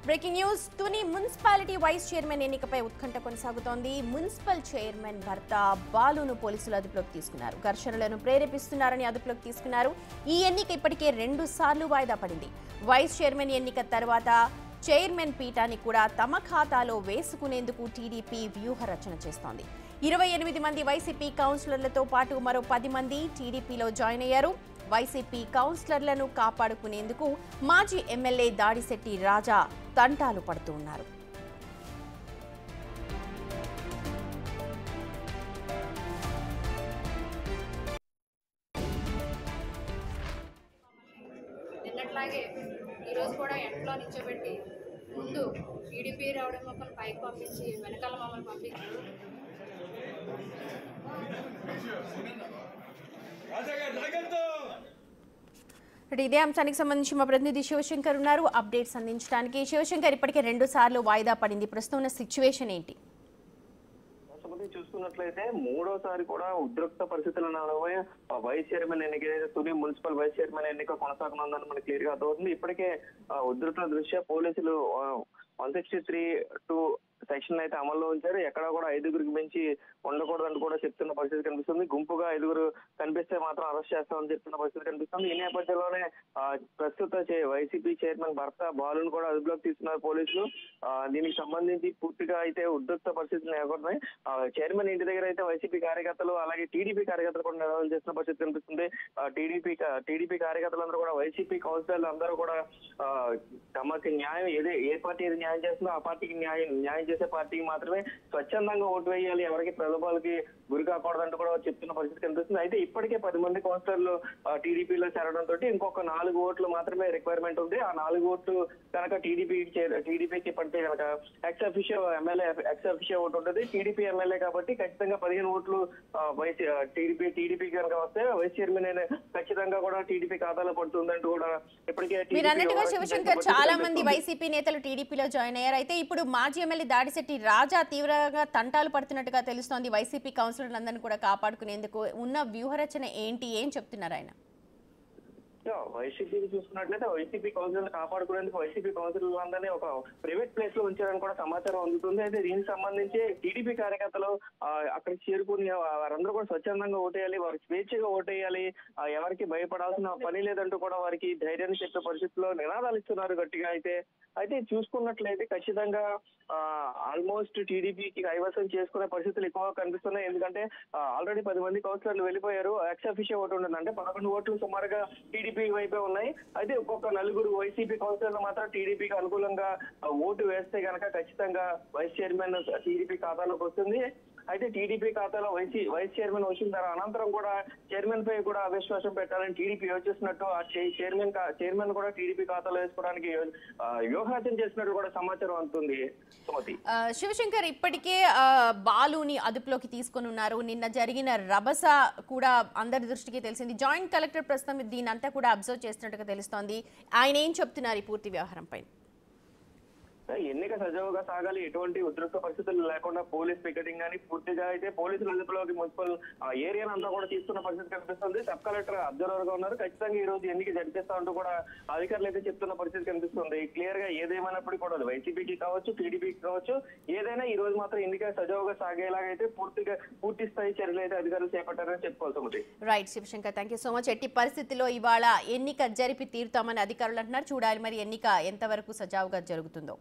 Breaking news Tuni municipality vice chairman ఎన్నికపై ఉత్కంఠ కొనసాగుతోంది. మున్సిపల్ చైర్మన్ భర్త బాలును పోలీసులు అదుపులోకి తీసుకున్నారు. ఘర్షణలను ప్రేరేపిస్తున్నారని అదుపులోకి తీసుకున్నారు. ఈ ఎన్నిక ఇప్పటికే 2 సార్లు వాయిదా పడింది. వైస్ చైర్మన్ ఎన్నిక తర్వాత చైర్మన్ పీఠాన్ని కూడా తమ ఖాతాలో వేసుకునేందుకు టీడీపీ వ్యూహ రచన చేస్తోంది. 28 మంది వైసీపీ కౌన్సిలర్లతో పాటు మరో 10 మంది టీడీపీలో జాయిన్ అయ్యారు. వైసీపీ కౌన్సిలర్లను కాపాడుకునేందుకు మాజీ ఎమ్మెల్యే దాడిశెట్టి రాజా తంటాలు పడుతూ ఉన్నారు. నిన్నట్లాగే ఈరోజు కూడా ఎంట్లో నిల్చోబెట్టి ముందు టీడీపీ రావడం మమ్మల్ని పైకి పంపించి వెనకాల మమ్మల్ని పంపించి ఇదే అంశానికి సంబంధించి మా ప్రతినిధి శివశంకర్ ఉన్నారు అప్డేట్స్ అందించడానికి. శివశంకర్, ఇప్పటికే 2 సార్లు వాయిదా పడింది. ప్రస్తుతం ఉన్న సిచ్యువేషన్ ఏంటి? చూసుకున్నట్లయితే మూడోసారి కూడా ఉద్రిక్త పరిస్థితుల నడుమ వైస్ చైర్మన్ ఎన్నిక తుని మున్సిపల్ వైస్ చైర్మన్ ఎన్నిక కొనసాగనుందని మనకి క్లియర్ గా అర్థమవుతుంది. ఇప్పటికే ఉద్రిక్త దృష్ట్యా పోలీసులు 163(2) సెక్షన్ అయితే అమల్లో ఉంచారు. ఎక్కడా కూడా 5గురికి మించి ఉండకూడదని కూడా చెప్తున్న పరిస్థితి కనిపిస్తుంది. గుంపుగా 5గురు కనిపిస్తే మాత్రం అరెస్ట్ చేస్తామని చెప్తున్న పరిస్థితి కనిపిస్తుంది. ఈ నేపథ్యంలోనే ప్రస్తుత వైసీపీ చైర్మన్ భర్త బాలును కూడా అదుపులోకి తీసుకున్నారు పోలీసులు. దీనికి సంబంధించి పూర్తిగా అయితే ఉద్రిక్త పరిస్థితులు నెలకొన్నాయి. చైర్మన్ ఇంటి దగ్గర అయితే వైసీపీ కార్యకర్తలు అలాగే టీడీపీ కార్యకర్తలు కూడా నిలవలు చేస్తున్న పరిస్థితి కనిపిస్తుంది. టీడీపీ కార్యకర్తలందరూ కూడా వైసీపీ కౌన్సిలర్లు అందరూ కూడా తమకి న్యాయం ఏ పార్టీ ఏది న్యాయం చేస్తుందో ఆ పార్టీకి న్యాయం చేసే పార్టీకి మాత్రమే స్వచ్ఛందంగా ఓటు వేయాలి, ఎవరికి ప్రలోభాలకి గురి కాకూడదంటూ కూడా చెప్తున్న పరిస్థితి కనిపిస్తుంది. అయితే ఇప్పటికే 10 మంది కౌన్సిలర్లు టీడీపీలో చేరడంతో ఇంకొక 4 ఓట్లు మాత్రమే రిక్వైర్మెంట్ ఉంది. ఆ 4 ఓట్లు కనుక టీడీపీకి పడితే కనుక ఎక్స్ అఫిషియో ఓటు ఉంటుంది. టీడీపీ ఎమ్మెల్యే కాబట్టి ఖచ్చితంగా 15 ఓట్లు టీడీపీ కనుక వస్తే వైస్ చైర్మన్ ఖచ్చితంగా కూడా టీడీపీ ఖాతాలో పడుతుందంటూ కూడా ఇప్పటికే శివశంకర్, చాలా మంది వైసీపీ నేతలు టీడీపీలో జాయిన్ అయ్యారు. అయితే ఇప్పుడు మాజీ ఎమ్మెల్యే దాడిశెట్టి రాజా తీవ్రంగా తంటాలు పడుతున్నట్టుగా తెలుస్తోంది. వైసీపీ కౌన్సిలర్లందరినీ కూడా కాపాడుకునేందుకు ఉన్న వ్యూహరచన ఏంటి, ఏం చెప్తున్నారు ఆయన? వైసీపీకి చూసుకున్నట్లయితే వైసీపీ కౌన్సిలర్ కాపాడుకునేందుకు వైసీపీ కౌన్సిలర్లందరినీ ఒక ప్రైవేట్ ప్లేస్ లో ఉంచారని కూడా సమాచారం అందుతుంది. అయితే దీనికి సంబంధించి టీడీపీ కార్యకర్తలు అక్కడికి చేరుకుని వారందరూ కూడా స్వచ్ఛందంగా ఓటేయాలి, వారికి స్వేచ్ఛగా ఓటేయాలి, ఎవరికి భయపడాల్సిన పని లేదంటూ కూడా వారికి ధైర్యాన్ని చెప్పే పరిస్థితుల్లో నినాదాలు ఇస్తున్నారు గట్టిగా. అయితే చూసుకున్నట్లయితే ఖచ్చితంగా ఆల్మోస్ట్ టీడీపీకి కైవసం చేసుకునే పరిస్థితులు ఎక్కువగా కనిపిస్తున్నాయి. ఎందుకంటే ఆల్రెడీ 10 మంది కౌన్సిలర్లు వెళ్ళిపోయారు. ఎక్స్ అఫిషియో ఓటు ఉంటుంది, అంటే 11 ఓట్లు సుమారుగా టీడీపీ వైపే ఉన్నాయి. అయితే ఒక్కొక్క 4 వైసీపీ కౌన్సిలర్లు మాత్రం టీడీపీకి అనుకూలంగా ఓటు వేస్తే కనుక ఖచ్చితంగా వైస్ చైర్మన్ టీడీపీ ఖాతాలోకి వస్తుంది. అయితే టీడీపీ ఖాతాలో వైస్ చైర్మన్ వచ్చిన తర్వాత అనంతరం కూడా చైర్మన్ పై కూడా అవిశ్వాసం పెట్టాలని టీడీపీ యోచిస్తున్నట్టు ఆ చైర్మన్ కూడా టీడీపీ ఖాతాలో వేసుకోవడానికి వ్యూహాచన చేసినట్టు కూడా సమాచారం అందుతుంది. సుమతి, శివశంకర్, ఇప్పటికే బాలుని అదుపులోకి తీసుకుని ఉన్నారు. నిన్న జరిగిన రభస కూడా అందరి దృష్టికి తెలిసింది. జాయింట్ కలెక్టర్ ప్రస్తుతం దీని అంతా కూడా అబ్జర్వ్ చేస్తున్నట్టుగా తెలుస్తోంది. ఆయన ఏం చెప్తున్నారు ఈ పూర్తి వ్యవహారంపై? ఎన్నిక సజావుగా సాగాలి, ఎటువంటి ఉద్రిక్త పరిస్థితులు లేకుండా పోలీస్ పికెటింగ్ కానీ పూర్తిగా అయితే పోలీసుల అదుపులోకి మున్సిపల్ ఏరియాను అంతా కూడా తీసుకున్న పరిస్థితి కనిపిస్తుంది. సబ్ కలెక్టర్ అబ్జర్వర్ గా ఉన్నారు. ఖచ్చితంగా ఈ రోజు ఎన్నిక జరిపిస్తా అంటూ కూడా అధికారులు అయితే చెప్తున్న పరిస్థితి కనిపిస్తుంది. క్లియర్ గా ఏదేమైనప్పటికీ కూడా వైసీపీకి కావచ్చు టీడీపీకి కావచ్చు ఏదైనా ఈ రోజు మాత్రం ఎన్నిక సజావుగా సాగేలాగైతే పూర్తి స్థాయి చర్యలు అయితే అధికారులు చేపట్టారని చెప్పుకోవాల్సి. Right Shivshankar, thank you so much. ఎట్టి పరిస్థితిలో ఇవాళ ఎన్నిక జరిపి తీరుతామని అధికారులు అంటున్నారు. చూడాలి మరి ఎన్నిక ఎంతవరకు సజావుగా జరుగుతుందో.